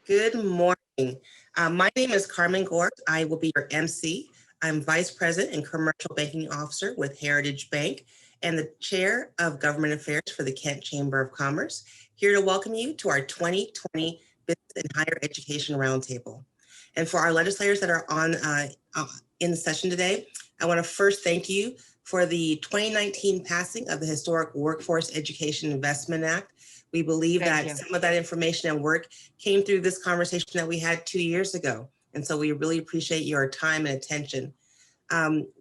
Good morning. My name is Carmen Gore. I will be your MC. I'm Vice President and Commercial Banking Officer with Heritage Bank and the Chair of Government Affairs for the Kent Chamber of Commerce, here to welcome you to our 2020 Business and Higher Education Roundtable. And for our legislators that are in the session today, I want to first thank you for the 2019 passing of the historic Workforce Education Investment Act. We believe that some of that information and work came through this conversation that we had 2 years ago. And so we really appreciate your time and attention.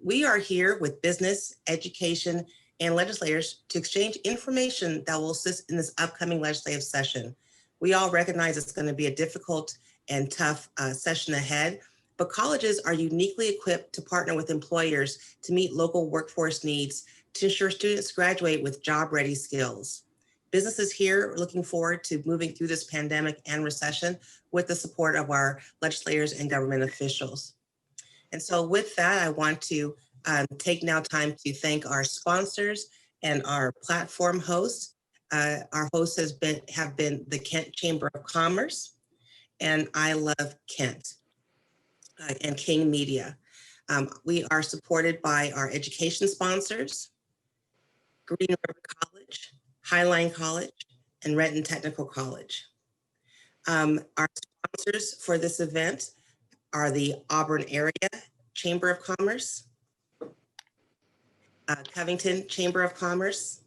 We are here with business, education, and legislators to exchange information that will assist in this upcoming legislative session. We all recognize it's going to be a difficult and tough session ahead, but colleges are uniquely equipped to partner with employers to meet local workforce needs to ensure students graduate with job-ready skills. Businesses here are looking forward to moving through this pandemic and recession with the support of our legislators and government officials. And so with that, I want to take now time to thank our sponsors and our platform hosts. Our hosts have been the Kent Chamber of Commerce and I Love Kent and King Media. We are supported by our education sponsors, Green River College, Highline College, and Renton Technical College. Our sponsors for this event are the Auburn Area Chamber of Commerce, Covington Chamber of Commerce,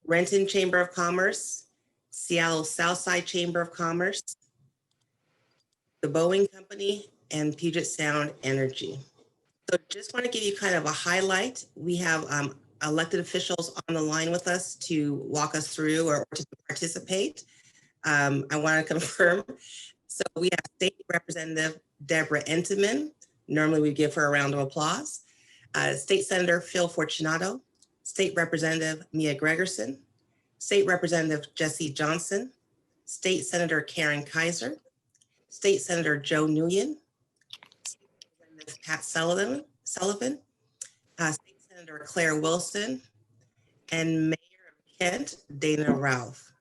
Renton Chamber of Commerce, Seattle Southside Chamber of Commerce, the Boeing Company, and Puget Sound Energy. So just want to give you kind of a highlight. We have elected officials on the line with us to walk us through or to participate. I want to confirm. So we have State Representative Deborah Entenman. Normally we give her a round of applause. State Senator Phil Fortunato, State Representative Mia Gregerson, State Representative Jesse Johnson, State Senator Karen Kaiser, State Senator Joe Nguyen, State Representative Pat Sullivan, State Senator Claire Wilson, and Mayor of Kent, Dana Ralph.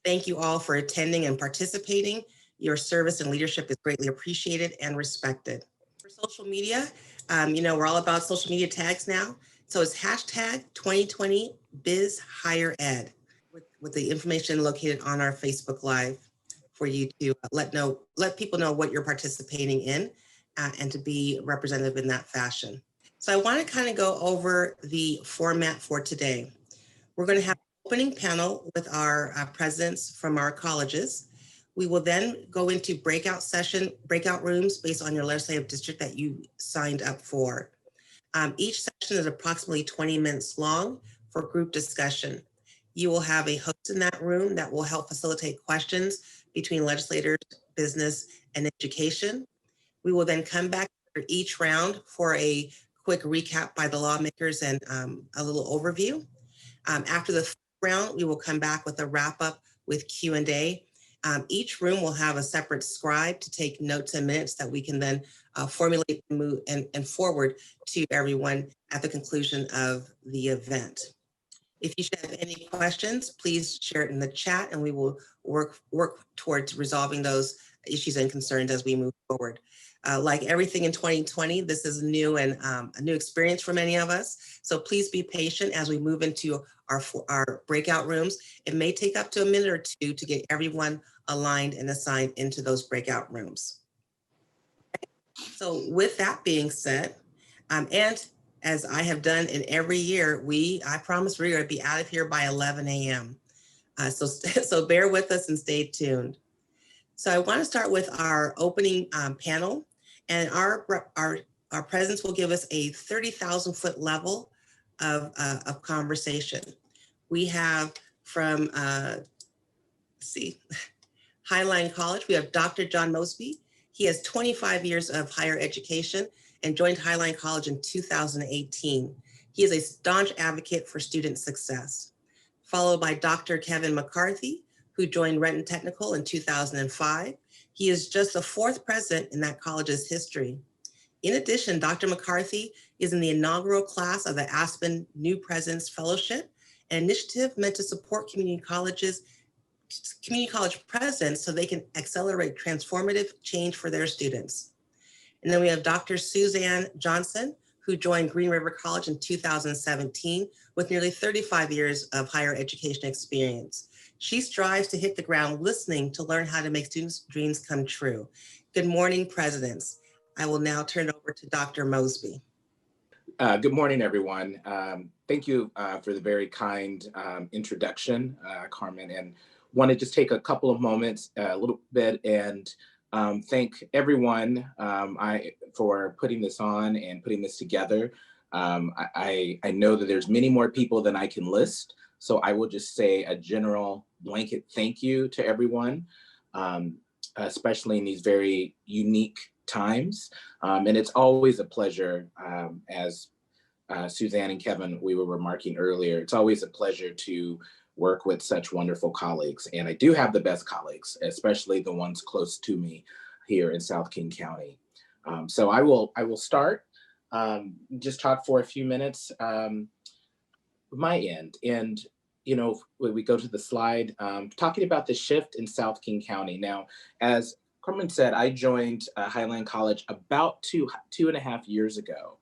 Thank you all for attending and participating. Your service and leadership is greatly appreciated and respected. For social media, we're all about social media tags now. So it's hashtag 2020 Biz Higher Ed with the information located on our Facebook Live for you to let people know what you're participating in and to be representative in that fashion. So I want to kind of go over the format for today. We're going to have an opening panel with our presidents from our colleges. We will then go into breakout rooms based on your legislative district that you signed up for. Each session is approximately 20 minutes long for group discussion. You will have a host in that room that will help facilitate questions between legislators, business, and education. We will then come back for each round for a quick recap by the lawmakers and a little overview. After the round, we will come back with a wrap up with Q&A. Each room will have a separate scribe to take notes and minutes that we can then formulate and forward to everyone at the conclusion of the event. If you should have any questions, please share it in the chat and we will work towards resolving those issues and concerns as we move forward. Like everything in 2020, this is new and a new experience for many of us. So please be patient as we move into our breakout rooms. It may take up to a minute or two to get everyone aligned and assigned into those breakout rooms. So with that being said, and as I have done in every year, I promise we're going to be out of here by 11 a.m. So bear with us and stay tuned. So I want to start with our opening panel, and our presidents will give us a 30,000 foot level of conversation. We have from, Highline College, we have Dr. John Mosby. He has 25 years of higher education and joined Highline College in 2018. He is a staunch advocate for student success. Followed by Dr. Kevin McCarthy, who joined Renton Technical in 2005. He is just the fourth president in that college's history. In addition, Dr. McCarthy is in the inaugural class of the Aspen New Presidents Fellowship, an initiative meant to support community colleges community college presidents so they can accelerate transformative change for their students. And then we have Dr. Suzanne Johnson, who joined Green River College in 2017 with nearly 35 years of higher education experience. She strives to hit the ground listening to learn how to make students' dreams come true. Good morning, presidents. I will now turn it over to Dr. Mosby. Good morning, everyone. Thank you for the very kind introduction, Carmen, and want to just take a couple of moments, a little bit, and thank everyone for putting this on and putting this together. I know that there's many more people than I can list, so I will just say a general blanket thank you to everyone, especially in these very unique times. And it's always a pleasure, as Suzanne and Kevin, we were remarking earlier, it's always a pleasure to work with such wonderful colleagues. And I do have the best colleagues, especially the ones close to me here in South King County. So I will start, just talk for a few minutes, my end. And when we go to the slide, talking about the shift in South King County. Now, as Carmen said, I joined Highline College about two and a half years ago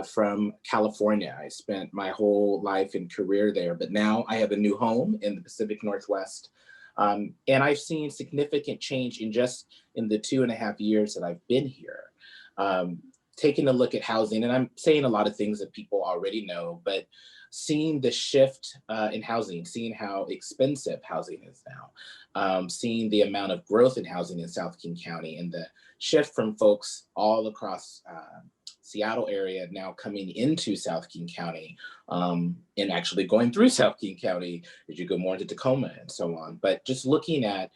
from California. I spent my whole life and career there, but now I have a new home in the Pacific Northwest. And I've seen significant change in the 2.5 years that I've been here. Taking a look at housing, and I'm saying a lot of things that people already know, but seeing the shift in housing, seeing how expensive housing is now, seeing the amount of growth in housing in South King County, and the shift from folks all across Seattle area now coming into South King County, and actually going through South King County as you go more into Tacoma and so on. But just looking at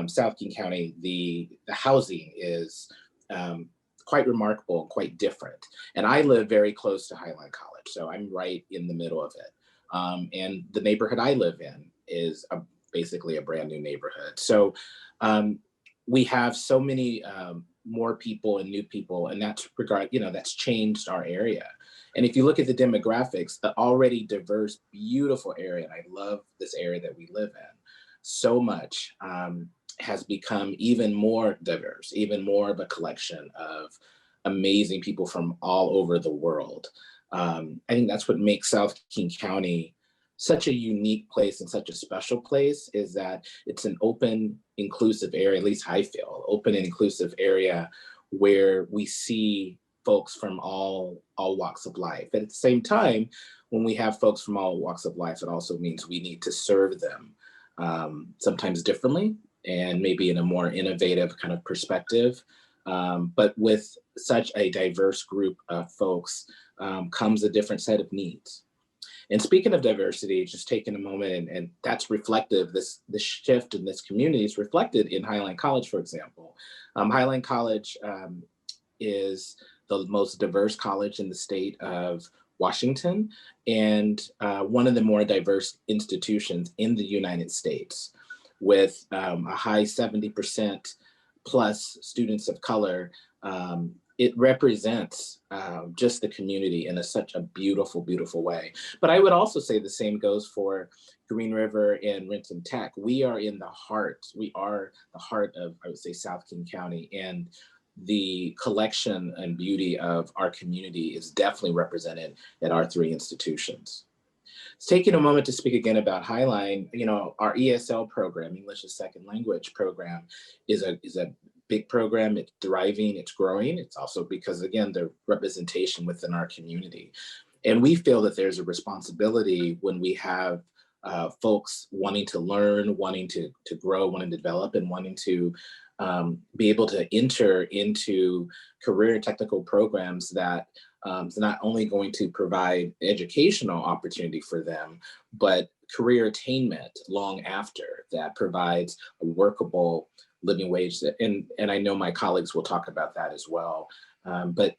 South King County, the housing is quite remarkable and quite different. And I live very close to Highline College, so I'm right in the middle of it. And the neighborhood I live in is basically a brand new neighborhood. So we have so many more people and new people, and that's changed our area. And if you look at the demographics, the already diverse, beautiful area, and I love this area that we live in so much, has become even more diverse, even more of a collection of amazing people from all over the world. I think that's what makes South King County such a unique place and such a special place, is that it's an open, inclusive area, at least I feel, open and inclusive area where we see folks from all walks of life. But at the same time, when we have folks from all walks of life, it also means we need to serve them sometimes differently, and maybe in a more innovative kind of perspective. But with such a diverse group of folks comes a different set of needs. And speaking of diversity, just taking a moment, and that's reflective, this shift in this community is reflected in Highline College, for example. Highline College is the most diverse college in the state of Washington, and one of the more diverse institutions in the United States, with a high 70% plus students of color. It represents just the community in such a beautiful, beautiful way. But I would also say the same goes for Green River and Renton Tech. We are the heart of, I would say, South King County, and the collection and beauty of our community is definitely represented at our three institutions. Taking a moment to speak again about Highline, our ESL program, English as Second Language program, is a big program. It's thriving, it's growing. It's also because, again, the representation within our community. And we feel that there's a responsibility when we have folks wanting to learn, wanting to grow, wanting to develop, and wanting to be able to enter into career and technical programs that is not only going to provide educational opportunity for them, but career attainment long after, that provides a workable living wage. And I know my colleagues will talk about that as well. But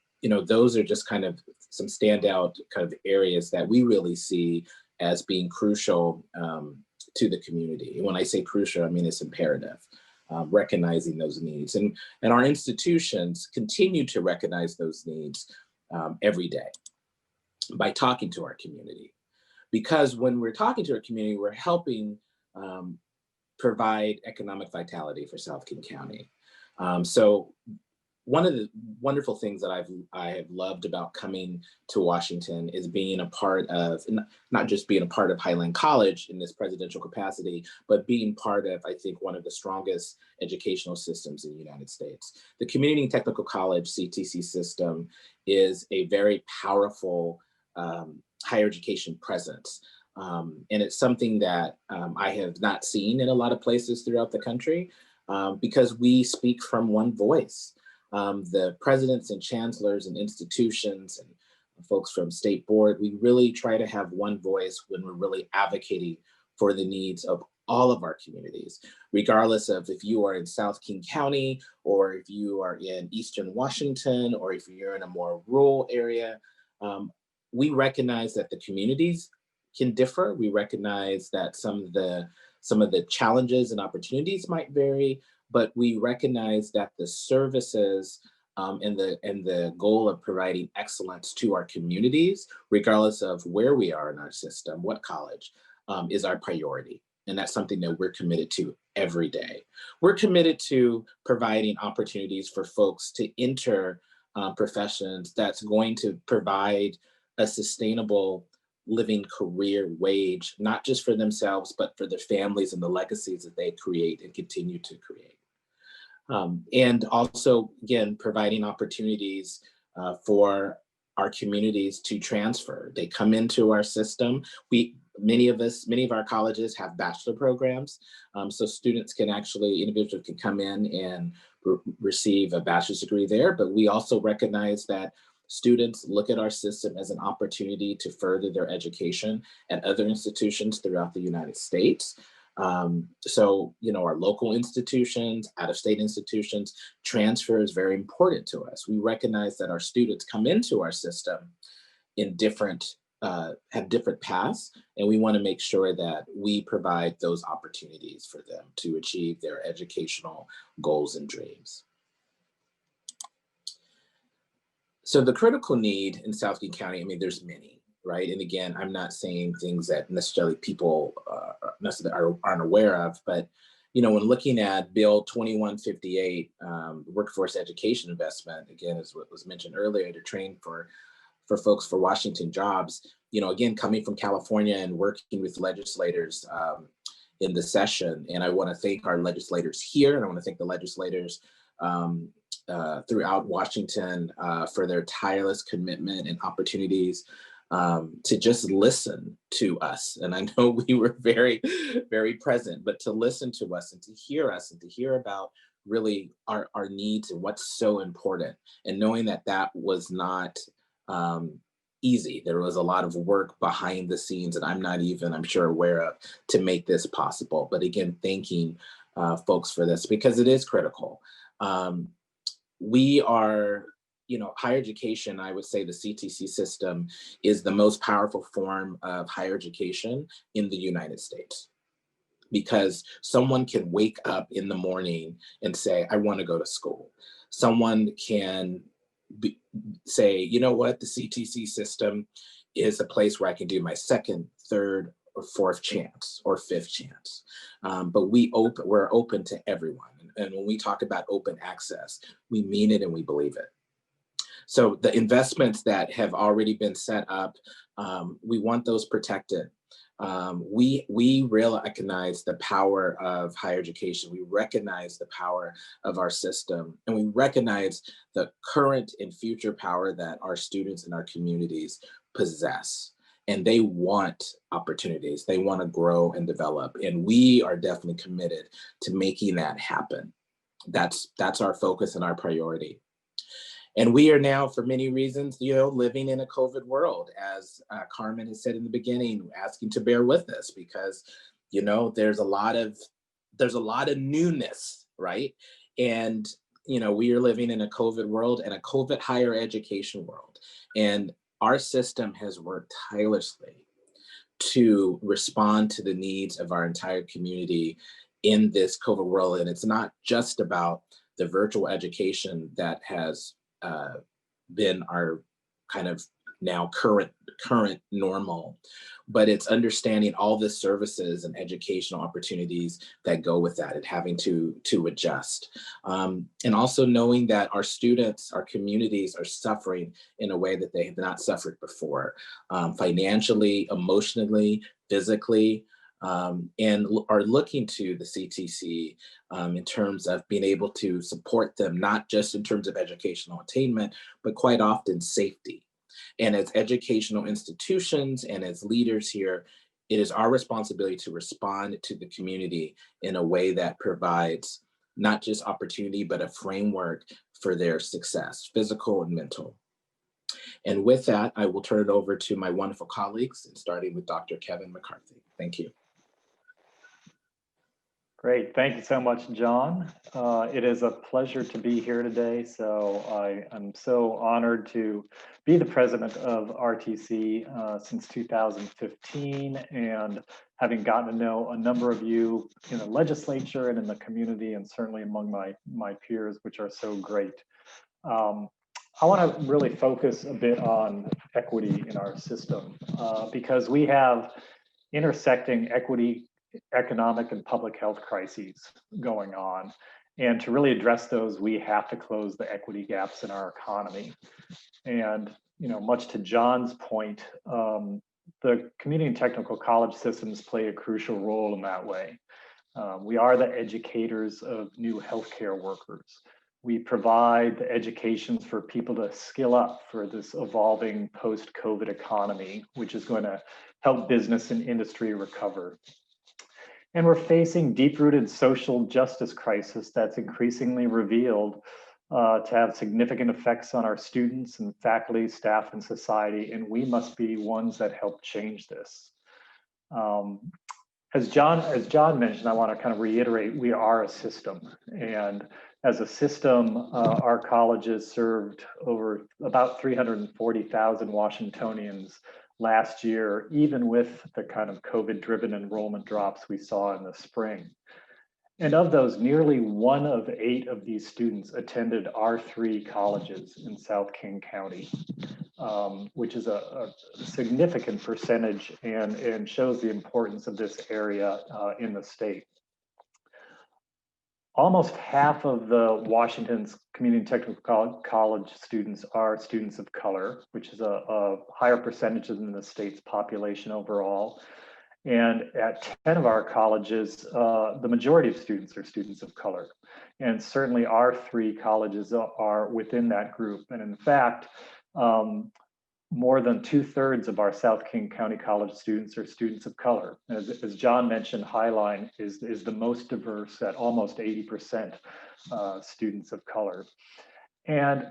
those are just kind of some standout kind of areas that we really see as being crucial to the community. And when I say crucial, I mean it's imperative. Recognizing those needs, and our institutions continue to recognize those needs every day by talking to our community. Because when we're talking to our community, we're helping provide economic vitality for South King County. So one of the wonderful things that I have loved about coming to Washington is being a part of, not just being a part of Highland College in this presidential capacity, but being part of, I think, one of the strongest educational systems in the United States. The Community and Technical College CTC system is a very powerful higher education presence. And it's something that I have not seen in a lot of places throughout the country because we speak from one voice. The presidents and chancellors and institutions and folks from state board, we really try to have one voice when we're really advocating for the needs of all of our communities, regardless of if you are in South King County or if you are in Eastern Washington or if you're in a more rural area. We recognize that the communities can differ. We recognize that some of the challenges and opportunities might vary, but we recognize that the services and the goal of providing excellence to our communities, regardless of where we are in our system, what college, is our priority. And that's something that we're committed to every day. We're committed to providing opportunities for folks to enter professions that's going to provide a sustainable living career wage, not just for themselves, but for their families and the legacies that they create and continue to create. And also, again, providing opportunities for our communities to transfer. They come into our system. Many of our colleges have bachelor programs. So students can actually, individuals can come in and receive a bachelor's degree there, but we also recognize that students look at our system as an opportunity to further their education at other institutions throughout the United States. So, our local institutions, out-of-state institutions, transfer is very important to us. We recognize that our students come into our system in have different paths, and we want to make sure that we provide those opportunities for them to achieve their educational goals and dreams. So the critical need in South King County, there's many, right? And again, I'm not saying things that necessarily people aren't aware of, but when looking at Bill 2158, workforce education investment, again, as what was mentioned earlier, to train for folks for Washington jobs, again, coming from California and working with legislators in the session. And I want to thank our legislators here, and I want to thank the legislators throughout Washington for their tireless commitment and opportunities to just listen to us. And I know we were very, very present, but to listen to us and to hear about really our needs and what's so important. And knowing that was not easy. There was a lot of work behind the scenes that I'm sure, aware of to make this possible. But again, thanking folks for this because it is critical. We are, higher education, I would say the CTC system is the most powerful form of higher education in the United States, because someone can wake up in the morning and say, I want to go to school. Someone can say, you know what, the CTC system is a place where I can do my second, third, or fourth chance or fifth chance. But we're open to everyone. And when we talk about open access, we mean it and we believe it. So the investments that have already been set up, we want those protected. We recognize the power of higher education. We recognize the power of our system, and we recognize the current and future power that our students and our communities possess. And they want opportunities. They want to grow and develop. And we are definitely committed to making that happen. That's our focus and our priority. And we are now, for many reasons, living in a COVID world, as Carmen has said in the beginning, asking to bear with us because, there's a lot of newness, right? And, we are living in a COVID world and a COVID higher education world. And our system has worked tirelessly to respond to the needs of our entire community in this COVID world. And it's not just about the virtual education that has been our kind of now current normal, but it's understanding all the services and educational opportunities that go with that and having to adjust. And also knowing that our students, our communities are suffering in a way that they have not suffered before, financially, emotionally, physically, and are looking to the CTC in terms of being able to support them, not just in terms of educational attainment, but quite often safety. And as educational institutions and as leaders here, it is our responsibility to respond to the community in a way that provides not just opportunity, but a framework for their success, physical and mental. And with that, I will turn it over to my wonderful colleagues, starting with Dr. Kevin McCarthy. Thank you. Great, thank you so much, John. It is a pleasure to be here today. So I am so honored to be the president of RTC since 2015, and having gotten to know a number of you in the legislature and in the community, and certainly among my peers, which are so great. I want to really focus a bit on equity in our system because we have intersecting equity, economic, and public health crises going on. And to really address those, we have to close the equity gaps in our economy. And, you know, much to John's point, the community and technical college systems play a crucial role in that way. We are the educators of new healthcare workers. We provide the educations for people to skill up for this evolving post-COVID economy, which is going to help business and industry recover. And we're facing deep-rooted social justice crisis that's increasingly revealed to have significant effects on our students and faculty, staff, and society, and we must be ones that help change this. As John mentioned, I want to kind of reiterate, we are a system, and as a system, our colleges served over about 340,000 Washingtonians last year, even with the kind of COVID-driven enrollment drops we saw in the spring. And of those, nearly 1 of 8 of these students attended our 3 colleges in South King County, which is a significant percentage and shows the importance of this area in the state. Almost half of the Washington's community and technical college students are students of color, which is a higher percentage than the state's population overall. And at 10 of our colleges, the majority of students are students of color. And certainly our 3 colleges are within that group. And in fact, more than 2/3 of our South King County College students are students of color. As John mentioned, Highline is the most diverse at almost 80% students of color. And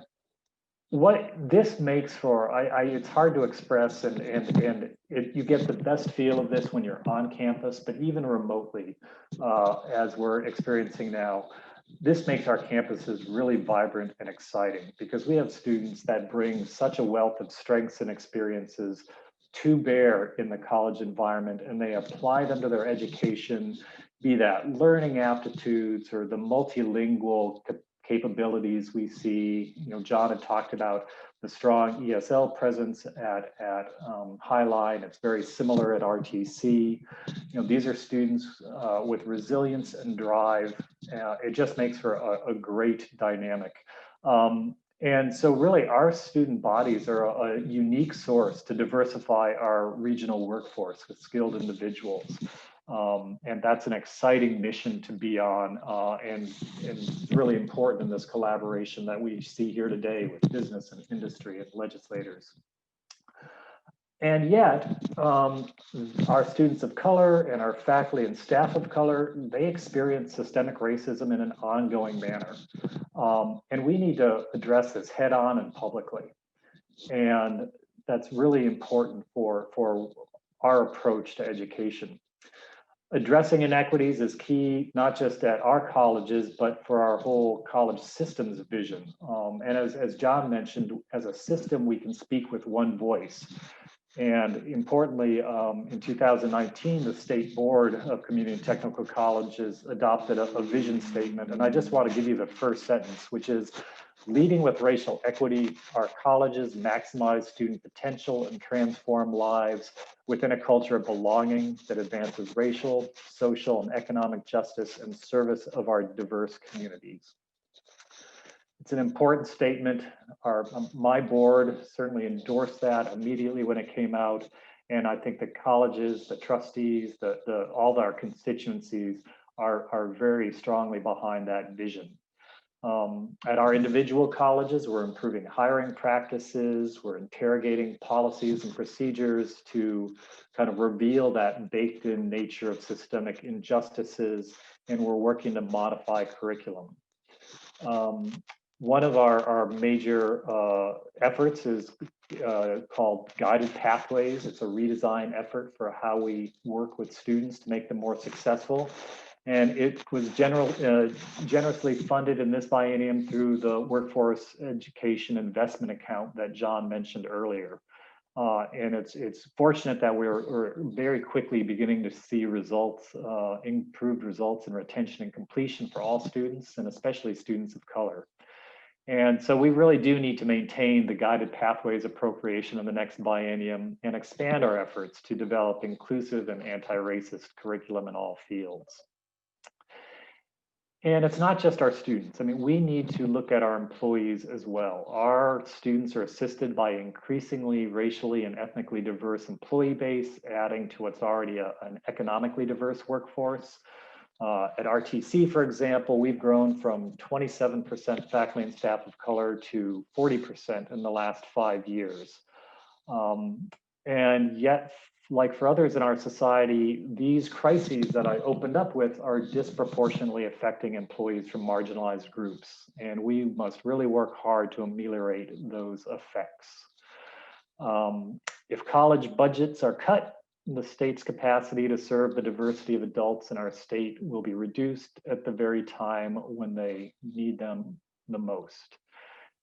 what this makes for, it's hard to express, and you get the best feel of this when you're on campus, but even remotely, as we're experiencing now, this makes our campuses really vibrant and exciting because we have students that bring such a wealth of strengths and experiences to bear in the college environment, and they apply them to their education, be that learning aptitudes or the multilingual capabilities we see. You know, John had talked about the strong ESL presence at Highline. It's very similar at RTC. You know, these are students with resilience and drive. It just makes for a great dynamic. And so really our student bodies are a unique source to diversify our regional workforce with skilled individuals. And that's an exciting mission to be on, and really important in this collaboration that we see here today with business and industry and legislators. And yet, our students of color and our faculty and staff of color, they experience systemic racism in an ongoing manner. And we need to address this head on and publicly. And that's really important for our approach to education. Addressing inequities is key, not just at our colleges, but for our whole college system's vision. And as John mentioned, as a system, we can speak with one voice. And importantly, in 2019, the State Board of Community and Technical Colleges adopted a vision statement. And I just want to give you the first sentence, which is, leading with racial equity, our colleges maximize student potential and transform lives within a culture of belonging that advances racial, social, and economic justice in service of our diverse communities. It's an important statement. My board certainly endorsed that immediately when it came out. And I think the colleges, the trustees, all our constituencies are very strongly behind that vision. At our individual colleges, we're improving hiring practices, we're interrogating policies and procedures to kind of reveal that baked in nature of systemic injustices, and we're working to modify curriculum. One of our major efforts is called Guided Pathways. It's a redesign effort for how we work with students to make them more successful. And it was generously funded in this biennium through the Workforce Education Investment Account that John mentioned earlier. And it's fortunate that we're very quickly beginning to see results, improved results in retention and completion for all students, and especially students of color. And so we really do need to maintain the Guided Pathways appropriation in the next biennium and expand our efforts to develop inclusive and anti-racist curriculum in all fields. And it's not just our students. I mean, we need to look at our employees as well. Our students are assisted by increasingly racially and ethnically diverse employee base, adding to what's already an economically diverse workforce. At RTC, for example, we've grown from 27% faculty and staff of color to 40% in the last 5 years. And yet, like for others in our society, these crises that I opened up with are disproportionately affecting employees from marginalized groups. And we must really work hard to ameliorate those effects. If college budgets are cut, the state's capacity to serve the diversity of adults in our state will be reduced at the very time when they need them the most.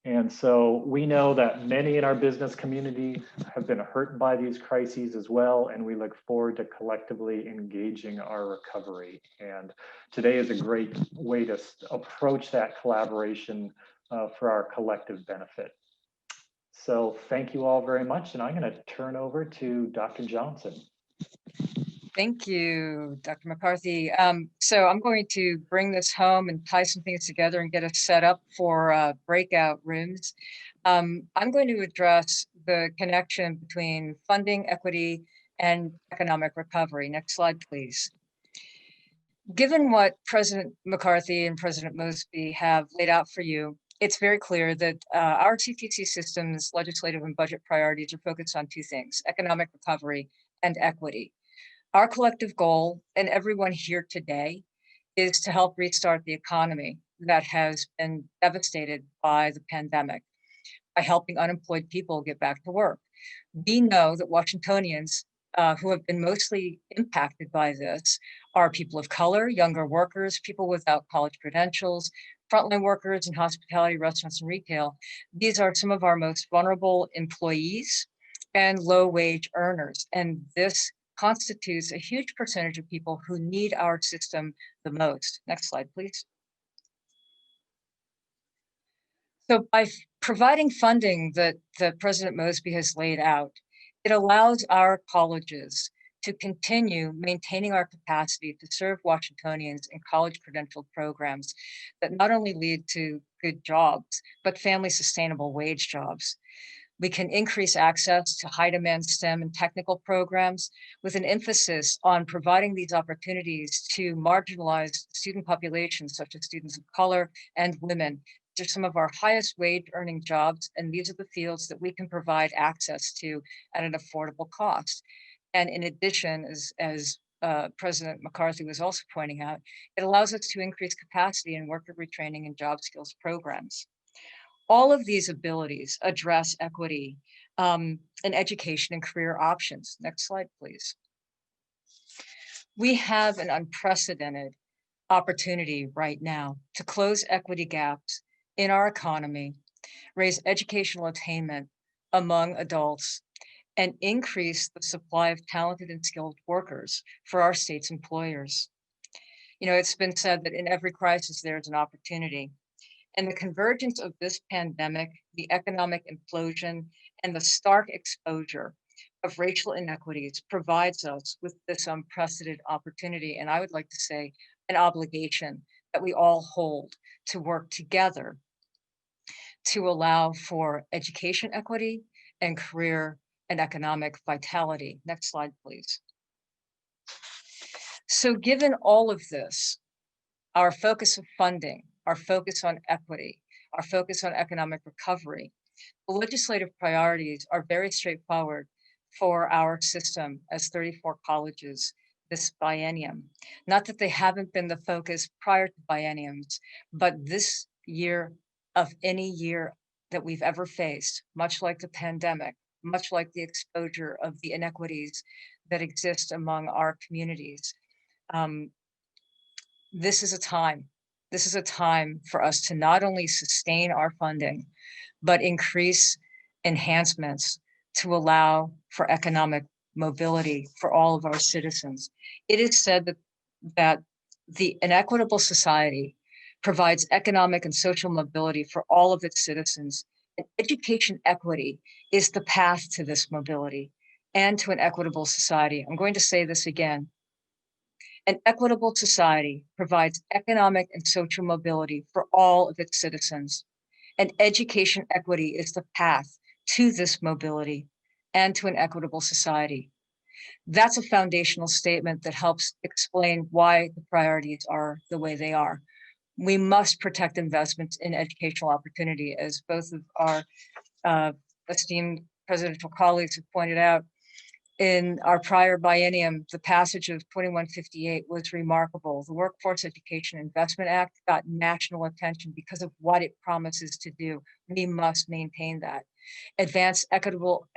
And so we know that many in our business community have been hurt by these crises as well, and we look forward to collectively engaging our recovery. And today is a great way to approach that collaboration for our collective benefit. So thank you all very much, and I'm going to turn over to Dr. Johnson. Thank you, Dr. McCarthy. So I'm going to bring this home and tie some things together and get us set up for breakout rooms. I'm going to address the connection between funding, equity, and economic recovery. Next slide, please. Given what President McCarthy and President Mosby have laid out for you, it's very clear that our TTC system's legislative and budget priorities are focused on two things: economic recovery and equity. Our collective goal, and everyone here today, is to help restart the economy that has been devastated by the pandemic by helping unemployed people get back to work. We know that Washingtonians who have been mostly impacted by this are people of color, younger workers, people without college credentials, frontline workers in hospitality, restaurants, and retail. These are some of our most vulnerable employees and low-wage earners. And this constitutes a huge percentage of people who need our system the most. Next slide, please. So by providing funding that President Mosby has laid out, it allows our colleges to continue maintaining our capacity to serve Washingtonians in college credentialed programs that not only lead to good jobs, but family sustainable wage jobs. We can increase access to high demand STEM and technical programs with an emphasis on providing these opportunities to marginalized student populations, such as students of color and women. These are some of our highest wage earning jobs, and these are the fields that we can provide access to at an affordable cost. And in addition, as President McCarthy was also pointing out, it allows us to increase capacity in worker retraining and job skills programs. All of these abilities address equity in education and career options. Next slide, please. We have an unprecedented opportunity right now to close equity gaps in our economy, raise educational attainment among adults, and increase the supply of talented and skilled workers for our state's employers. You know, it's been said that in every crisis, there's an opportunity. And the convergence of this pandemic, the economic implosion, and the stark exposure of racial inequities provides us with this unprecedented opportunity. And I would like to say an obligation that we all hold to work together to allow for education equity and career and economic vitality. Next slide, please. So given all of this, our focus of funding, our focus on equity, our focus on economic recovery, the legislative priorities are very straightforward for our system as 34 colleges this biennium. Not that they haven't been the focus prior to bienniums, but this year of any year that we've ever faced, much like the pandemic, much like the exposure of the inequities that exist among our communities. This is a time for us to not only sustain our funding, but increase enhancements to allow for economic mobility for all of our citizens. It is said that an equitable society provides economic and social mobility for all of its citizens. And education equity is the path to this mobility and to an equitable society. I'm going to say this again. An equitable society provides economic and social mobility for all of its citizens. And education equity is the path to this mobility and to an equitable society. That's a foundational statement that helps explain why the priorities are the way they are. We must protect investments in educational opportunity, as both of our esteemed presidential colleagues have pointed out. In our prior biennium, the passage of 2158 was remarkable. The Workforce Education Investment Act got national attention because of what it promises to do. We must maintain that. Advance equitable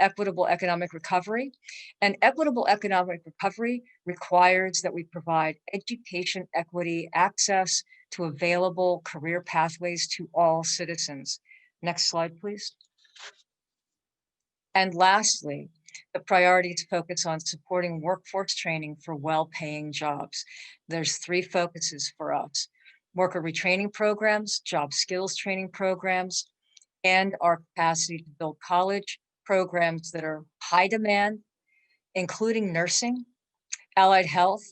economic recovery. And equitable economic recovery requires that we provide education equity, access to available career pathways to all citizens. Next slide, please. And lastly, the priorities focus on supporting workforce training for well-paying jobs. There's 3 focuses for us: worker retraining programs, job skills training programs, and our capacity to build college programs that are high demand, including nursing, allied health,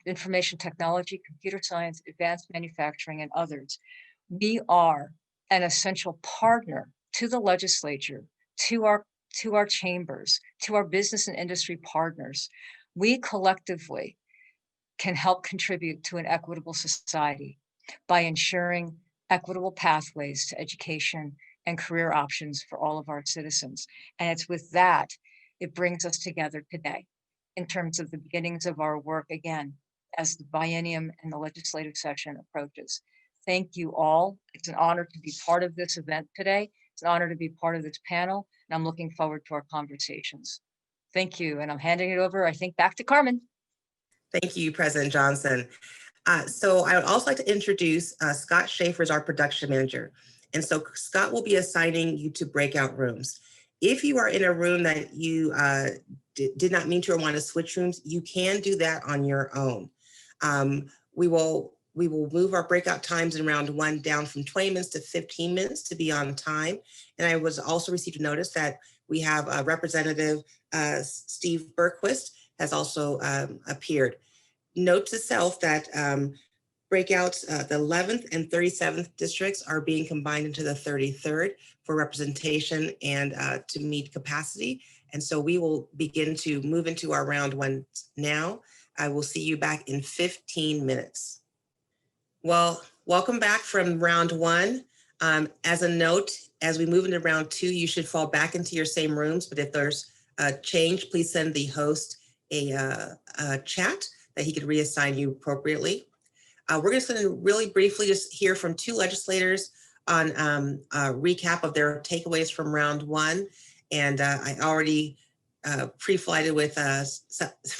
information technology, computer science, advanced manufacturing, and others. We are an essential partner to the legislature, to our chambers, to our business and industry partners. We collectively can help contribute to an equitable society by ensuring equitable pathways to education and career options for all of our citizens. And it's with that, it brings us together today in terms of the beginnings of our work again, as the biennium and the legislative session approaches. Thank you all. It's an honor to be part of this event today. It's an honor to be part of this panel, and I'm looking forward to our conversations. Thank you, and I'm handing it over, I think, back to Carmen. Thank you, President Johnson. So I would also like to introduce Scott Schaefer as our production manager. And so Scott will be assigning you to breakout rooms. If you are in a room that you did not mean to or want to switch rooms, you can do that on your own. We will move our breakout times in round 1 down from 20 minutes to 15 minutes to be on time. And I was also received a notice that we have Representative Steve Berquist has also appeared. Note to self that breakouts, the 11th and 37th districts are being combined into the 33rd for representation and to meet capacity. And so we will begin to move into our round 1 now. I will see you back in 15 minutes. Well, welcome back from round 1. As a note, as we move into round 2, you should fall back into your same rooms, but if there's a change, please send the host a chat that he could reassign you appropriately. We're just going to really briefly just hear from 2 legislators on a recap of their takeaways from round 1. And I already pre-flighted with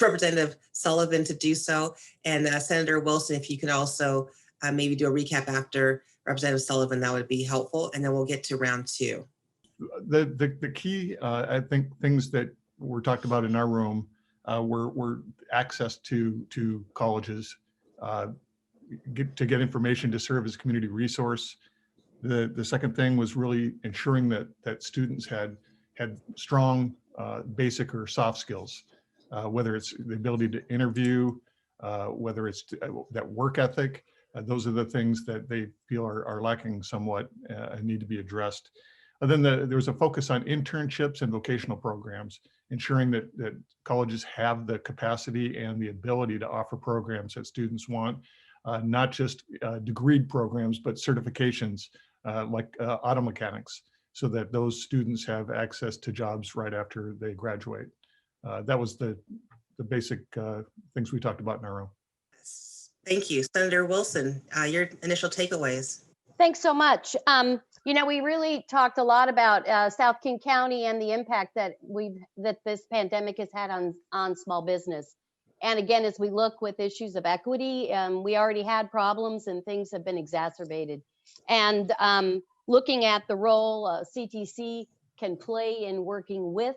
Representative Sullivan to do so. And Senator Wilson, if you could also maybe do a recap after Representative Sullivan, that would be helpful. And then we'll get to round 2. The key, I think, things that were talked about in our room were access to colleges, to get information to serve as a community resource. The second thing was really ensuring that students had strong basic or soft skills, whether it's the ability to interview, whether it's that work ethic. Those are the things that they feel are lacking somewhat and need to be addressed. And then there was a focus on internships and vocational programs, ensuring that colleges have the capacity and the ability to offer programs that students want, not just degreed programs, but certifications like auto mechanics, so that those students have access to jobs right after they graduate. That was the basic things we talked about in our room. Thank you. Senator Wilson, your initial takeaways. Thanks so much. You know, we really talked a lot about South King County and the impact that this pandemic has had on small business. And again, as we look with issues of equity, we already had problems and things have been exacerbated. And looking at the role CTC can play in working with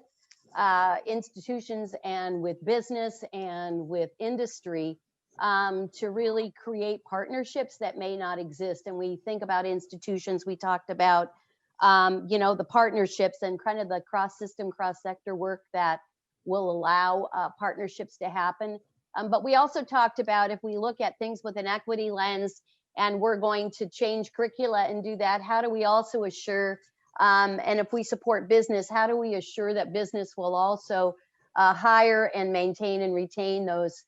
institutions and with business and with industry to really create partnerships that may not exist. And we think about institutions, we talked about, you know, the partnerships and kind of the cross-system, cross-sector work that will allow partnerships to happen. But we also talked about, if we look at things with an equity lens and we're going to change curricula and do that, how do we also assure, and if we support business, how do we assure that business will also hire and maintain and retain those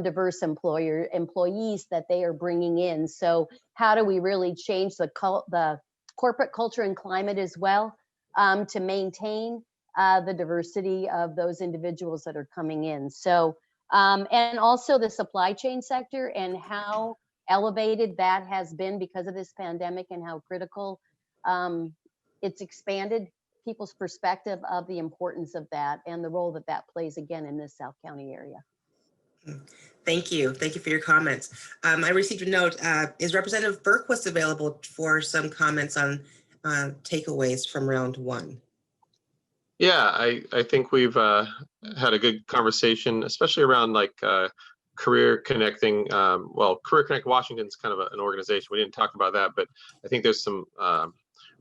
diverse employees that they are bringing in? So how do we really change the corporate culture and climate as well to maintain the diversity of those individuals that are coming in? So and also the supply chain sector and how elevated that has been because of this pandemic and how critical it's expanded people's perspective of the importance of that and the role that that plays again in this South County area. Thank you. Thank you for your comments. I received a note. Is Representative Berquist available for some comments on takeaways from round one? Yeah, I think we've had a good conversation, especially around like Career Connecting. Well, Career Connect Washington is kind of an organization. We didn't talk about that, but I think there's some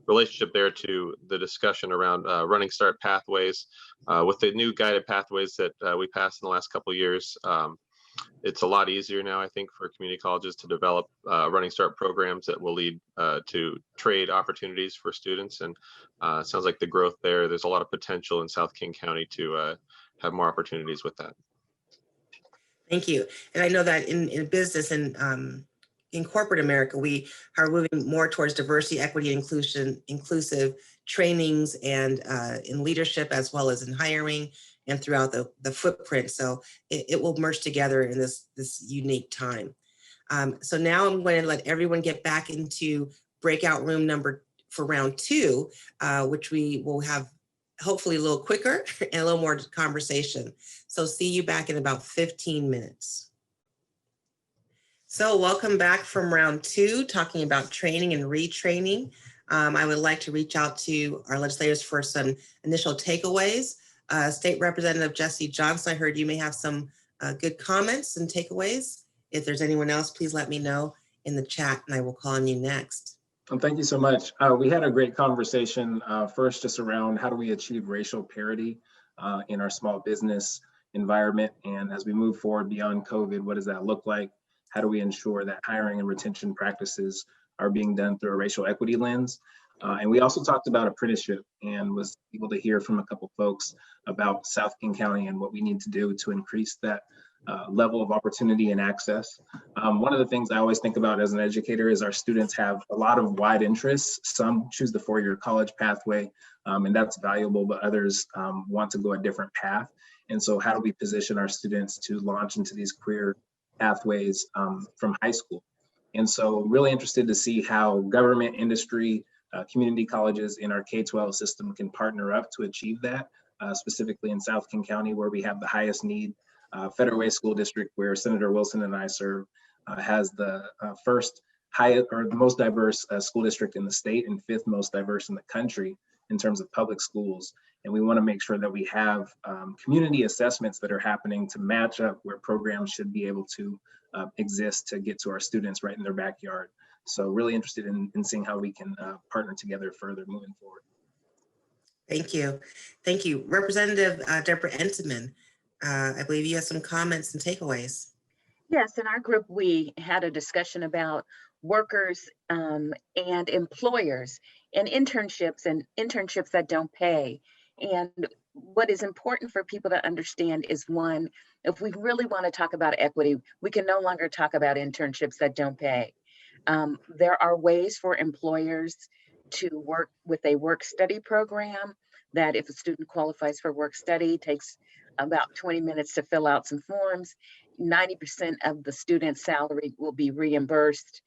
relationship there to the discussion around Running Start pathways. With the new guided pathways that we passed in the last couple of years, it's a lot easier now, I think, for community colleges to develop Running Start programs that will lead to trade opportunities for students. And it sounds like the growth there's a lot of potential in South King County to have more opportunities with that. Thank you. And I know that in business and in corporate America, we are moving more towards diversity, equity, and inclusive trainings and in leadership, as well as in hiring and throughout the footprint. So it will merge together in this unique time. So now I'm going to let everyone get back into breakout room number for round two, which we will have hopefully a little quicker and a little more conversation. So see you back in about 15 minutes. So welcome back from round two, talking about training and retraining. I would like to reach out to our legislators for some initial takeaways. State Representative Jesse Johnson, I heard you may have some good comments and takeaways. If there's anyone else, please let me know in the chat and I will call on you next. Thank you so much. We had a great conversation first just around how do we achieve racial parity in our small business environment. And as we move forward beyond COVID, what does that look like? How do we ensure that hiring and retention practices are being done through a racial equity lens? And we also talked about apprenticeship and was able to hear from a couple folks about South King County and what we need to do to increase that level of opportunity and access. One of the things I always think about as an educator is our students have a lot of wide interests. Some choose the four-year college pathway, and that's valuable, but others want to go a different path. And so how do we position our students to launch into these career pathways from high school? And so really interested to see how government, industry, community colleges in our K-12 system can partner up to achieve that, specifically in South King County, where we have the highest need. Federal Way School District, where Senator Wilson and I serve, has the first highest or the most diverse school district in the state and fifth most diverse in the country in terms of public schools. And we want to make sure that we have community assessments that are happening to match up where programs should be able to exist to get to our students right in their backyard. So really interested in seeing how we can partner together further moving forward. Thank you. Thank you. Representative Deborah Entenman, I believe you have some comments and takeaways. Yes, in our group, we had a discussion about workers and employers and internships that don't pay. And what is important for people to understand is, one, if we really want to talk about equity, we can no longer talk about internships that don't pay. There are ways for employers to work with a work-study program that, if a student qualifies for work-study, takes about 20 minutes to fill out some forms. 90% of the student's salary will be reimbursed.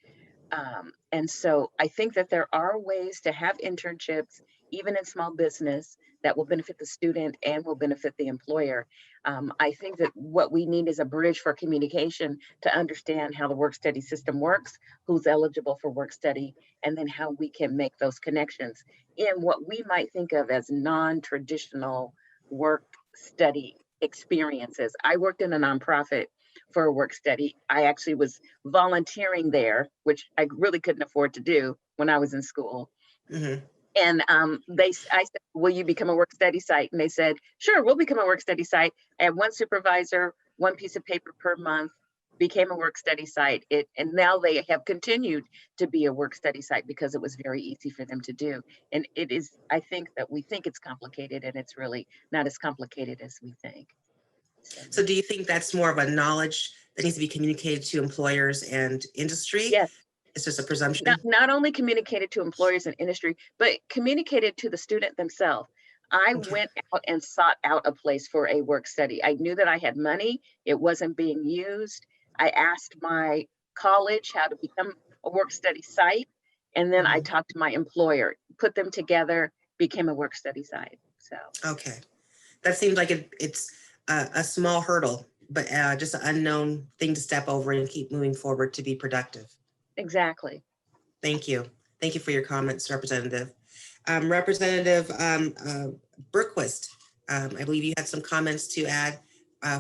And so I think that there are ways to have internships, even in small business, that will benefit the student and will benefit the employer. I think that what we need is a bridge for communication to understand how the work study system works, who's eligible for work study, and then how we can make those connections in what we might think of as non-traditional work study experiences. I worked in a nonprofit for a work study. I actually was volunteering there, which I really couldn't afford to do when I was in school. Mm-hmm. And I said, will you become a work study site? And they said, sure, we'll become a work study site. I had one supervisor, one piece of paper per month, became a work study site. And now they have continued to be a work study site because it was very easy for them to do. And it is, I think that we think it's complicated, and it's really not as complicated as we think. So do you think that's more of a knowledge that needs to be communicated to employers and industry? Yes. It's just a presumption? Not only communicated to employers and industry, but communicated to the student themselves. I went out and sought out a place for a work study. I knew that I had money. It wasn't being used. I asked my college how to become a work study site. And then I talked to my employer, put them together, became a work study site. So. Okay. That seems like it's a small hurdle, but just an unknown thing to step over and keep moving forward to be productive. Exactly. Thank you. Thank you for your comments, Representative. Representative Berquist, I believe you had some comments to add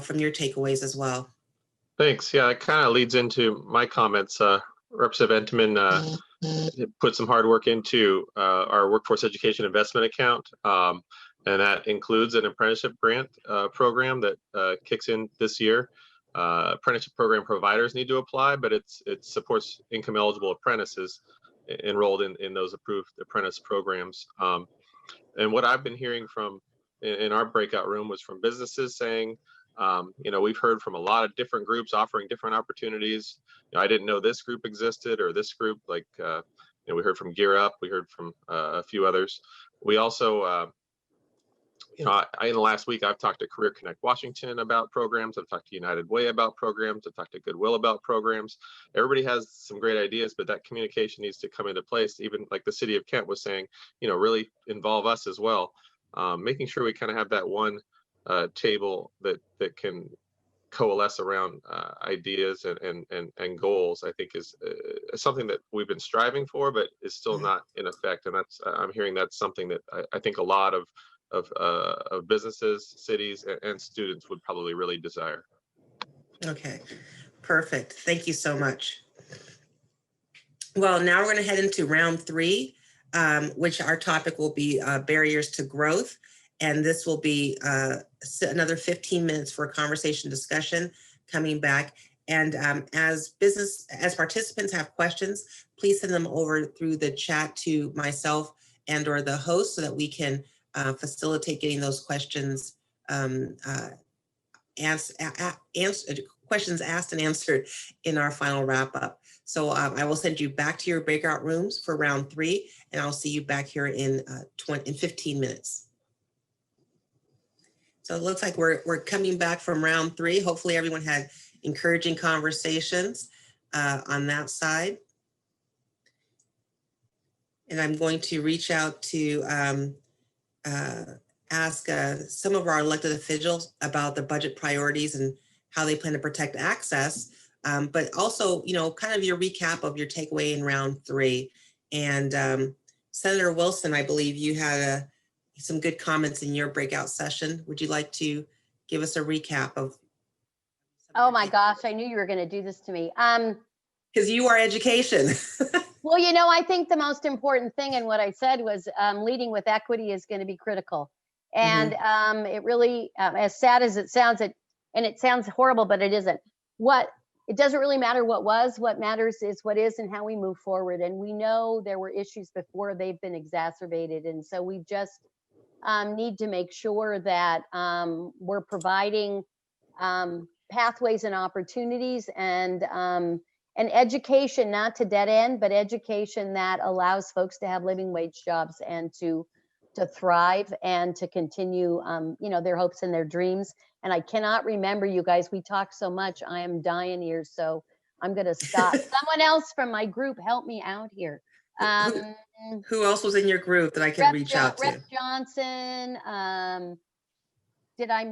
from your takeaways as well. Thanks. Yeah, it kind of leads into my comments. Representative Entenman put some hard work into our workforce education investment account. And that includes an apprenticeship grant program that kicks in this year. Apprenticeship program providers need to apply, but it supports income eligible apprentices enrolled in those approved apprentice programs. And what I've been hearing from in our breakout room was from businesses saying, we've heard from a lot of different groups offering different opportunities. I didn't know this group existed, or this group, like, we heard from Gear Up, we heard from a few others. We also, in the last week, I've talked to Career Connect Washington about programs. I've talked to United Way about programs. I've talked to Goodwill about programs. Everybody has some great ideas, but that communication needs to come into place. Even like the city of Kent was saying, really involve us as well. Making sure we kind of have that one table that can coalesce around ideas and goals, I think is something that we've been striving for, but is still not in effect. And I'm hearing that's something that I think a lot of businesses, cities, and students would probably really desire. Okay, perfect. Thank you so much. Well, now we're going to head into round 3, which our topic will be barriers to growth. And this will be another 15 minutes for a conversation discussion coming back. And as participants have questions, please send them over through the chat to myself and or the host so that we can facilitate getting those questions questions asked and answered in our final wrap up. So I will send you back to your breakout rooms for round 3, and I'll see you back here in 15 minutes. So it looks like we're coming back from round 3. Hopefully everyone had encouraging conversations on that side. And I'm going to reach out to ask some of our elected officials about the budget priorities and how they plan to protect access, but also, kind of your recap of your takeaway in round 3. And Senator Wilson, I believe you had some good comments in your breakout session. Would you like to give us a recap of? Oh my gosh, I knew you were going to do this to me. Because you are education. Well, I think the most important thing in what I said was leading with equity is going to be critical. And it really, as sad as it sounds, and it sounds horrible, but it isn't. It doesn't really matter what matters is what is and how we move forward. And we know there were issues before, they've been exacerbated. And so we just need to make sure that we're providing pathways and opportunities and education, not to dead end, but education that allows folks to have living wage jobs and to thrive and to continue, their hopes and their dreams. And I cannot remember, you guys, we talked so much, I am dying here, so I'm going to stop. Someone else from my group, help me out here. Who else was in your group that I can reach out to? Rep Johnson.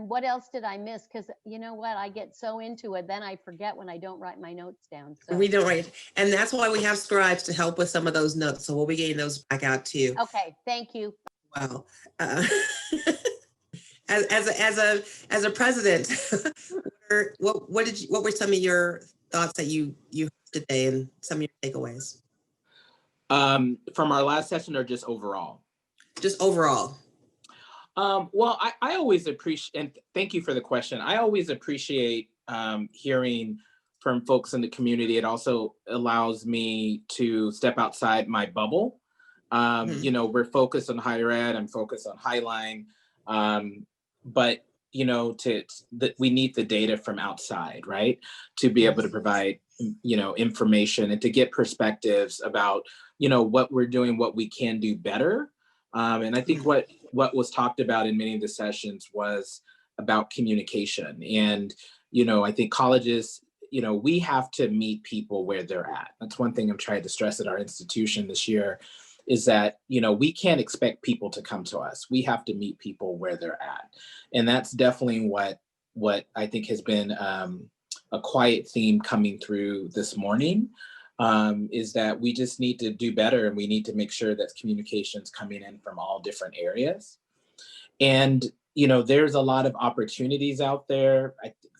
What else did I miss? Because you know what, I get so into it, then I forget when I don't write my notes down. So. We don't write, and that's why we have scribes to help with some of those notes. So we'll be getting those back out to you. Okay, thank you. Wow. As a president, what were some of your thoughts that you heard today and some of your takeaways? From our last session or just overall? Just overall. Well, I always appreciate, and thank you for the question. I always appreciate hearing from folks in the community. It also allows me to step outside my bubble. We're focused on higher ed, I'm focused on Highline, but we need the data from outside, right? To be able to provide, information and to get perspectives about, what we're doing, what we can do better. And I think what was talked about in many of the sessions was about communication. And, I think colleges, we have to meet people where they're at. That's one thing I'm trying to stress at our institution this year is that, we can't expect people to come to us. We have to meet people where they're at. And that's definitely what I think has been a quiet theme coming through this morning. Is that we just need to do better and we need to make sure that communication's coming in from all different areas. And, there's a lot of opportunities out there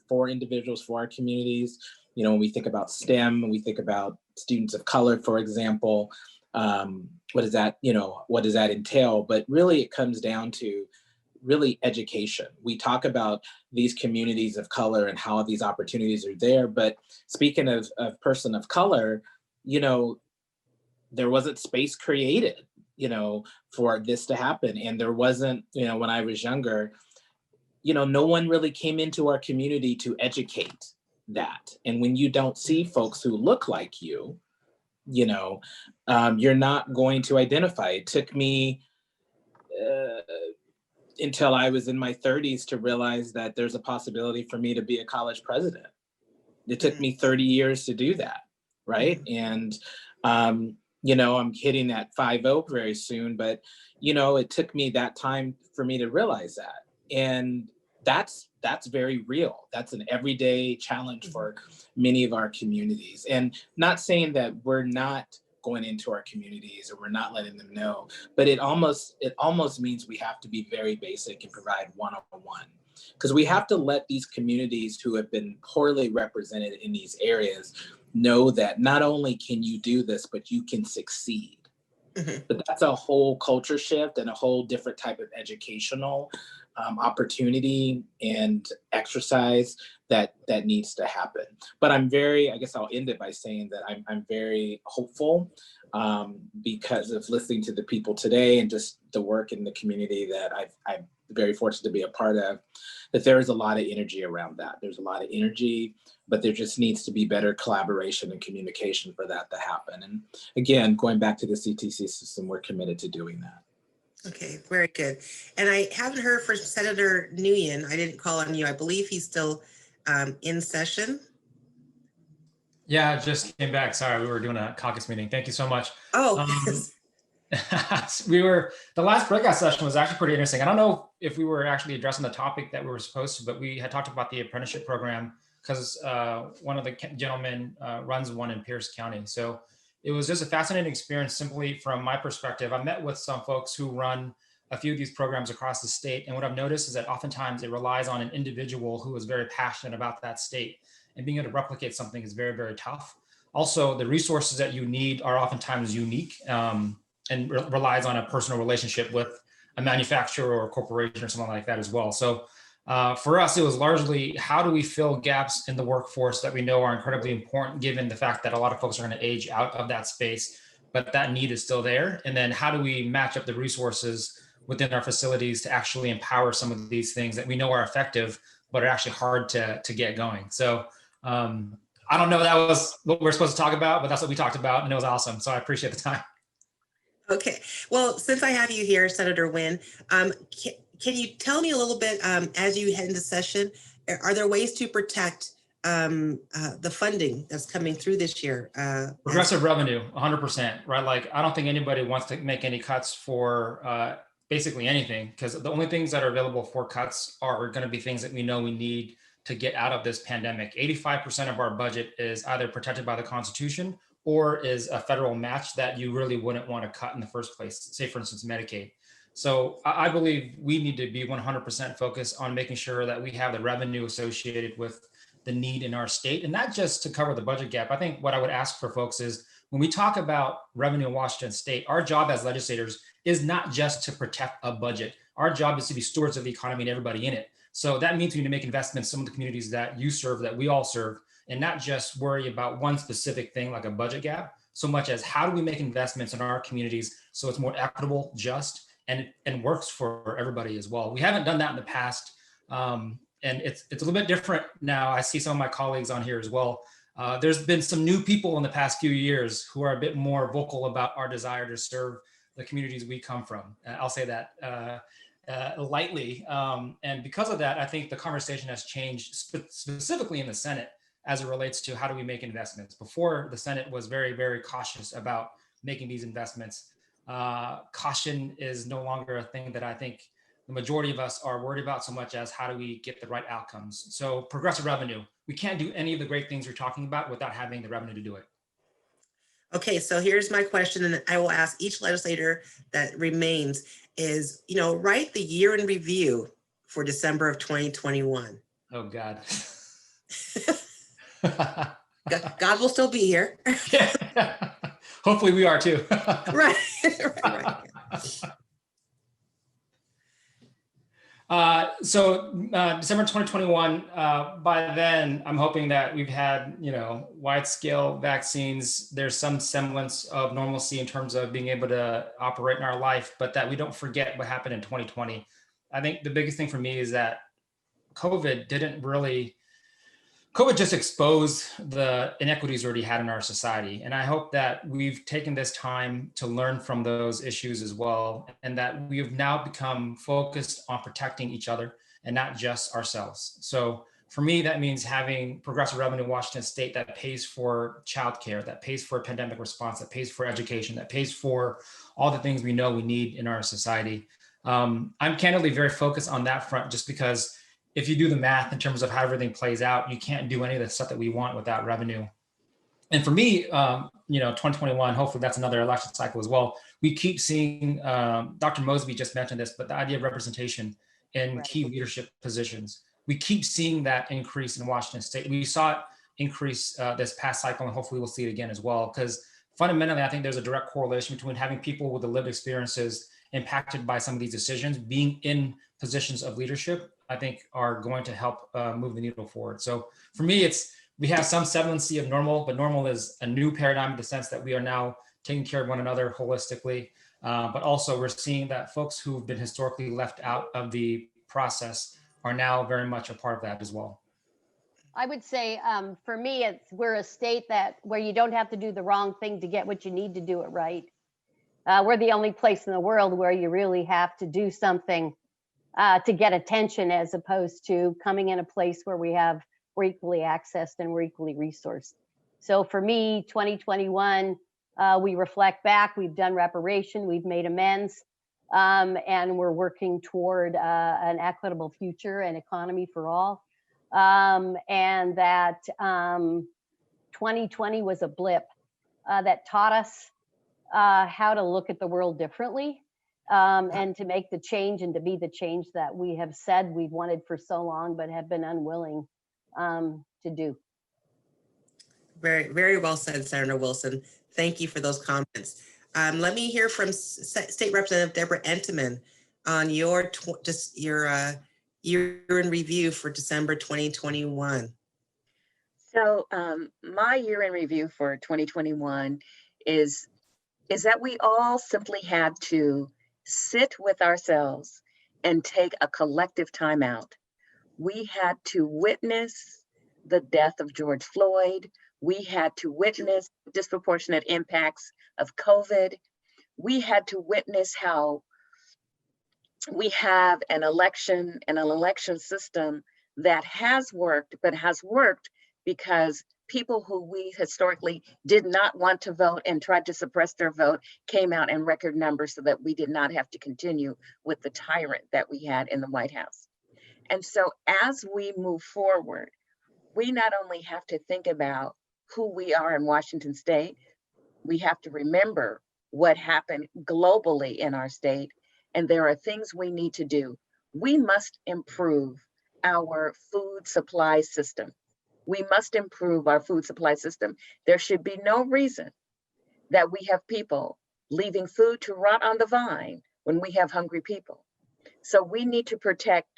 for individuals, for our communities. When we think about STEM, when we think about students of color, for example, what does that entail? But really it comes down to really education. We talk about these communities of color and how these opportunities are there. But speaking of person of color, there wasn't space created, for this to happen. And there wasn't, when I was younger, no one really came into our community to educate that. And when you don't see folks who look like you, you're not going to identify. It took me until I was in my 30s to realize that there's a possibility for me to be a college president. It took me 30 years to do that, right? And, I'm hitting that 5-0 very soon, but, it took me that time for me to realize that. And that's very real. That's an everyday challenge for many of our communities. And not saying that we're not going into our communities or we're not letting them know, but it almost means we have to be very basic and provide one-on-one, because we have to let these communities who have been poorly represented in these areas know that not only can you do this, but you can succeed. But that's a whole culture shift and a whole different type of educational opportunity and exercise that needs to happen. But I guess I'll end it by saying that I'm very hopeful because of listening to the people today and just the work in the community that I'm very fortunate to be a part of, that there is a lot of energy around that. There's a lot of energy, but there just needs to be better collaboration and communication for that to happen. And again, going back to the CTC system, we're committed to doing that. Okay, very good. And I haven't heard from Senator Nguyen. I didn't call on you. I believe he's still in session. Yeah, I just came back. Sorry, we were doing a caucus meeting. Thank you so much. Oh, the last breakout session was actually pretty interesting. I don't know if we were actually addressing the topic that we were supposed to, but we had talked about the apprenticeship program because one of the gentlemen runs one in Pierce County. So it was just a fascinating experience simply from my perspective. I met with some folks who run a few of these programs across the state. And what I've noticed is that oftentimes it relies on an individual who is very passionate about that state, and being able to replicate something is very, very tough. Also, the resources that you need are oftentimes unique, and relies on a personal relationship with a manufacturer or a corporation or something like that as well. So for us, it was largely how do we fill gaps in the workforce that we know are incredibly important, given the fact that a lot of folks are going to age out of that space, but that need is still there. And then how do we match up the resources within our facilities to actually empower some of these things that we know are effective, but are actually hard to get going. So I don't know if that was what we're supposed to talk about, but that's what we talked about, and it was awesome. So I appreciate the time. Okay, well, since I have you here, Senator Nguyen, can you tell me a little bit, as you head into session, are there ways to protect the funding that's coming through this year? Progressive revenue, 100%, right? Like, I don't think anybody wants to make any cuts for basically anything, because the only things that are available for cuts are going to be things that we know we need to get out of this pandemic. 85% of our budget is either protected by the Constitution or is a federal match that you really wouldn't want to cut in the first place, say, for instance, Medicaid. So I believe we need to be 100% focused on making sure that we have the revenue associated with the need in our state, and not just to cover the budget gap. I think what I would ask for folks is, when we talk about revenue in Washington state, our job as legislators is not just to protect a budget. Our job is to be stewards of the economy and everybody in it. So that means we need to make investments in some of the communities that you serve, that we all serve, and not just worry about one specific thing like a budget gap, so much as how do we make investments in our communities so it's more equitable, just, and works for everybody as well. We haven't done that in the past, and it's a little bit different now. I see some of my colleagues on here as well. There's been some new people in the past few years who are a bit more vocal about our desire to serve the communities we come from. I'll say that lightly. And because of that, I think the conversation has changed specifically in the Senate as it relates to how do we make investments. Before, the Senate was very, very cautious about making these investments. Caution is no longer a thing that I think the majority of us are worried about so much as how do we get the right outcomes. So progressive revenue, we can't do any of the great things we're talking about without having the revenue to do it. Okay, so here's my question, and I will ask each legislator that remains is, write the year in review for December of 2021. Oh, God. God will still be here. Hopefully we are too. Right. So December 2021, by then, I'm hoping that we've had, wide scale vaccines. There's some semblance of normalcy in terms of being able to operate in our life, but that we don't forget what happened in 2020. I think the biggest thing for me is that COVID just exposed the inequities already had in our society. And I hope that we've taken this time to learn from those issues as well, and that we have now become focused on protecting each other and not just ourselves. So for me, that means having progressive revenue in Washington state that pays for childcare, that pays for pandemic response, that pays for education, that pays for all the things we know we need in our society. I'm candidly very focused on that front, just because if you do the math in terms of how everything plays out, you can't do any of the stuff that we want without revenue. And for me, 2021, hopefully that's another election cycle as well. We keep seeing, Dr. Mosby just mentioned this, but the idea of representation in key leadership positions, we keep seeing that increase in Washington state. We saw it increase this past cycle, and hopefully we'll see it again as well. Because fundamentally, I think there's a direct correlation between having people with the lived experiences impacted by some of these decisions being in positions of leadership, I think are going to help move the needle forward. So for me, we have some semblance of normal, but normal is a new paradigm in the sense that we are now taking care of one another holistically. But also we're seeing that folks who've been historically left out of the process are now very much a part of that as well. I would say for me, we're a state where you don't have to do the wrong thing to get what you need to do it right. We're the only place in the world where you really have to do something to get attention, as opposed to coming in a place where we're equally accessed and we're equally resourced. So for me, 2021, we reflect back, we've done reparation, we've made amends, and we're working toward an equitable future and economy for all. And that 2020 was a blip that taught us how to look at the world differently. and to make the change and to be the change that we have said we've wanted for so long, but have been unwilling to do. Very, very well said, Senator Wilson. Thank you for those comments. Let me hear from State Representative Deborah Entenman on your year in review for December 2021. So my year in review for 2021 is that we all simply had to sit with ourselves and take a collective timeout. We had to witness the death of George Floyd. We had to witness disproportionate impacts of COVID. We had to witness how we have an election and an election system that has worked, but has worked because people who we historically did not want to vote and tried to suppress their vote came out in record numbers so that we did not have to continue with the tyrant that we had in the White House. And so as we move forward, we not only have to think about who we are in Washington State, we have to remember what happened globally in our state. And there are things we need to do. We must improve our food supply system. We must improve our food supply system. There should be no reason that we have people leaving food to rot on the vine when we have hungry people. So we need to protect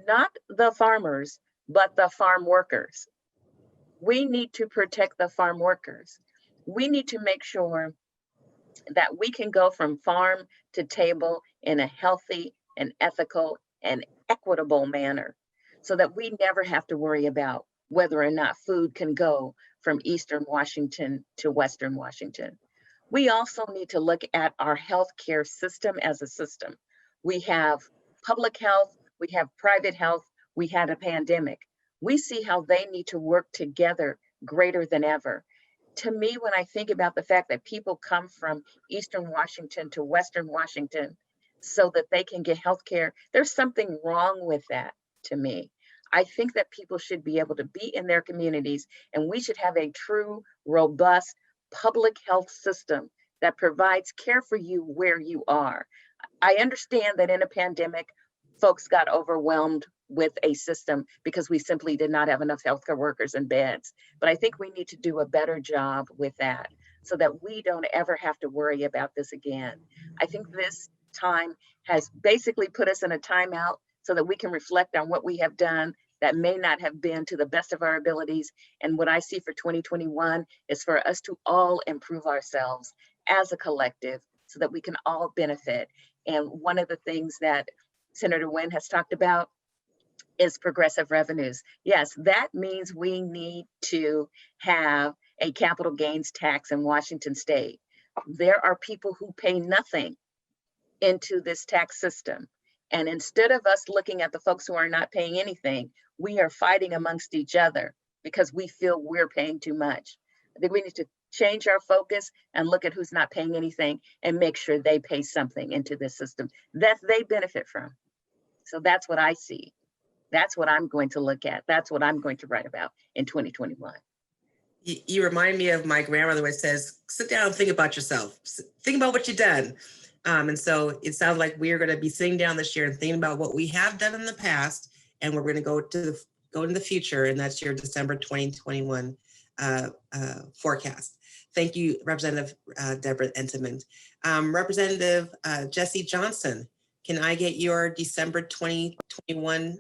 not the farmers, but the farm workers. We need to protect the farm workers. We need to make sure that we can go from farm to table in a healthy and ethical and equitable manner so that we never have to worry about whether or not food can go from Eastern Washington to Western Washington. We also need to look at our healthcare system as a system. We have public health, we have private health, we had a pandemic. We see how they need to work together greater than ever. To me, when I think about the fact that people come from Eastern Washington to Western Washington so that they can get healthcare, there's something wrong with that to me. I think that people should be able to be in their communities, and we should have a true, robust public health system that provides care for you where you are. I understand that in a pandemic, folks got overwhelmed with a system because we simply did not have enough healthcare workers and beds. But I think we need to do a better job with that so that we don't ever have to worry about this again. I think this time has basically put us in a timeout so that we can reflect on what we have done that may not have been to the best of our abilities. And what I see for 2021 is for us to all improve ourselves as a collective so that we can all benefit. And one of the things that Senator Wynn has talked about is progressive revenues. Yes, that means we need to have a capital gains tax in Washington State. There are people who pay nothing into this tax system. And instead of us looking at the folks who are not paying anything, we are fighting amongst each other because we feel we're paying too much. I think we need to change our focus and look at who's not paying anything and make sure they pay something into this system that they benefit from. So that's what I see. That's what I'm going to look at. That's what I'm going to write about in 2021. You remind me of my grandmother when it says, sit down and think about yourself. Think about what you've done. And so it sounds like we're going to be sitting down this year and thinking about what we have done in the past, and we're going to go into the future, and that's your December 2021 forecast. Thank you, Representative Deborah Entenman. Representative Jesse Johnson, can I get your December 2021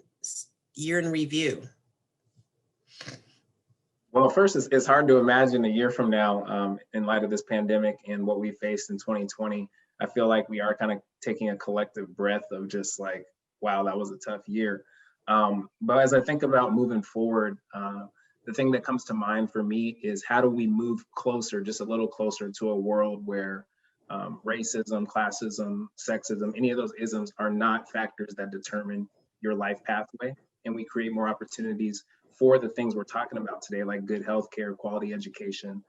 year in review? Well, first, it's hard to imagine a year from now in light of this pandemic and what we faced in 2020. I feel like we are kind of taking a collective breath of just like, wow, that was a tough year. But as I think about moving forward, the thing that comes to mind for me is how do we move closer, just a little closer to a world where racism, classism, sexism, any of those isms are not factors that determine your life pathway. And we create more opportunities for the things we're talking about today, like good healthcare, quality education,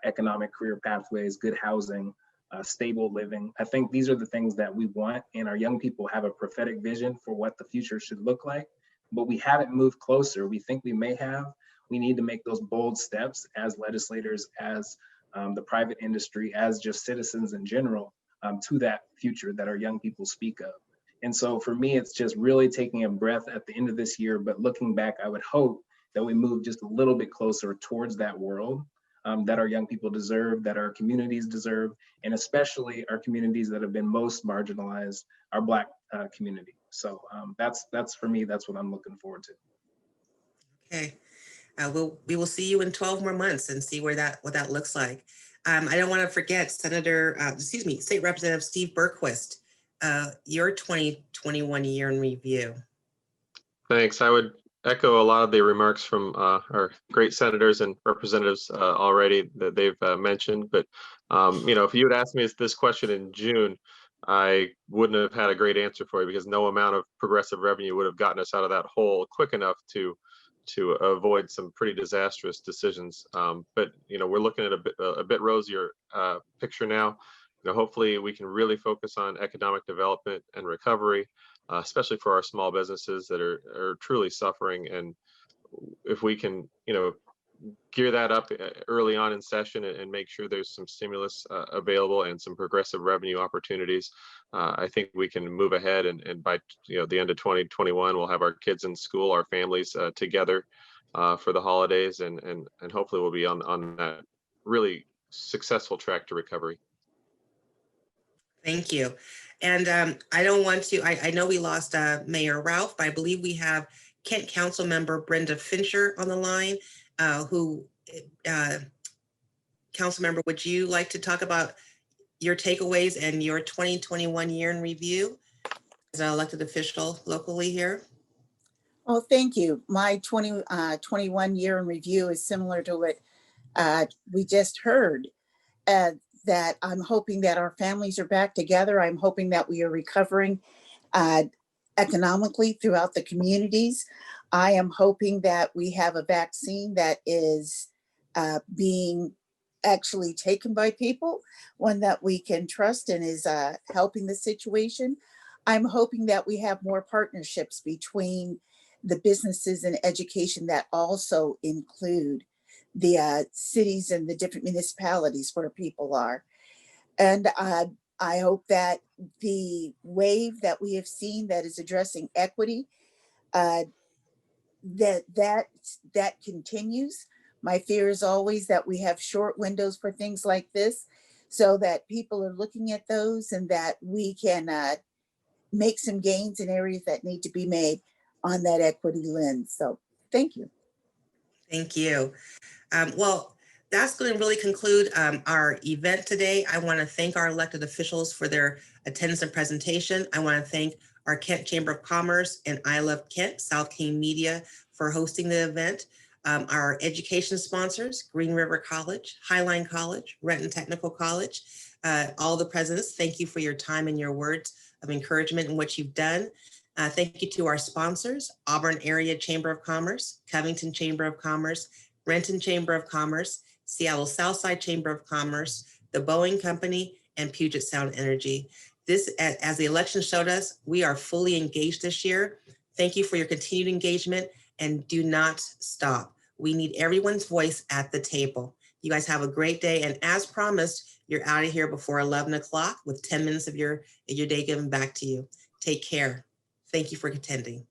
economic career pathways, good housing, stable living. I think these are the things that we want, and our young people have a prophetic vision for what the future should look like, but we haven't moved closer. We think we may have. We need to make those bold steps as legislators, as the private industry, as just citizens in general, to that future that our young people speak of. And so for me, it's just really taking a breath at the end of this year, but looking back, I would hope that we move just a little bit closer towards that world that our young people deserve, that our communities deserve, and especially our communities that have been most marginalized, our Black community. So that's for me, that's what I'm looking forward to. Okay. We will see you in 12 more months and see what that looks like. I don't want to forget State Representative Steve Berquist, your 2021 year in review. Thanks. I would echo a lot of the remarks from our great senators and representatives already that they've mentioned. But if you had asked me this question in June, I wouldn't have had a great answer for you, because no amount of progressive revenue would have gotten us out of that hole quick enough to avoid some pretty disastrous decisions. But we're looking at a bit rosier picture now. Hopefully we can really focus on economic development and recovery, especially for our small businesses that are truly suffering. And if we can, gear that up early on in session and make sure there's some stimulus available and some progressive revenue opportunities, I think we can move ahead. And by the end of 2021, we'll have our kids in school, our families together for the holidays, and hopefully we'll be on that really successful track to recovery. Thank you. And I don't want to, I know we lost Mayor Ralph, but I believe we have Kent Council Member Brenda Fincher on the line, Council Member, would you like to talk about your takeaways and your 2021 year in review as an elected official locally here? Oh, thank you. My 2021 year in review is similar to what we just heard. That I'm hoping that our families are back together. I'm hoping that we are recovering economically throughout the communities. I am hoping that we have a vaccine that is being actually taken by people, one that we can trust and is helping the situation. I'm hoping that we have more partnerships between the businesses and education that also include the cities and the different municipalities where people are. And I hope that the wave that we have seen that is addressing equity, that continues. My fear is always that we have short windows for things like this, so that people are looking at those and that we can make some gains in areas that need to be made on that equity lens. So thank you. Thank you. Well, that's going to really conclude our event today. I want to thank our elected officials for their attendance and presentation. I want to thank our Kent Chamber of Commerce and I Love Kent, South King Media, for hosting the event. Our education sponsors, Green River College, Highline College, Renton Technical College, all the presidents, thank you for your time and your words of encouragement and what you've done. Thank you to our sponsors, Auburn Area Chamber of Commerce, Covington Chamber of Commerce, Renton Chamber of Commerce, Seattle Southside Chamber of Commerce, the Boeing Company, and Puget Sound Energy. This, as the election showed us, we are fully engaged this year. Thank you for your continued engagement, and do not stop. We need everyone's voice at the table. You guys have a great day, and as promised, you're out of here before 11 o'clock with 10 minutes of your day given back to you. Take care. Thank you for attending.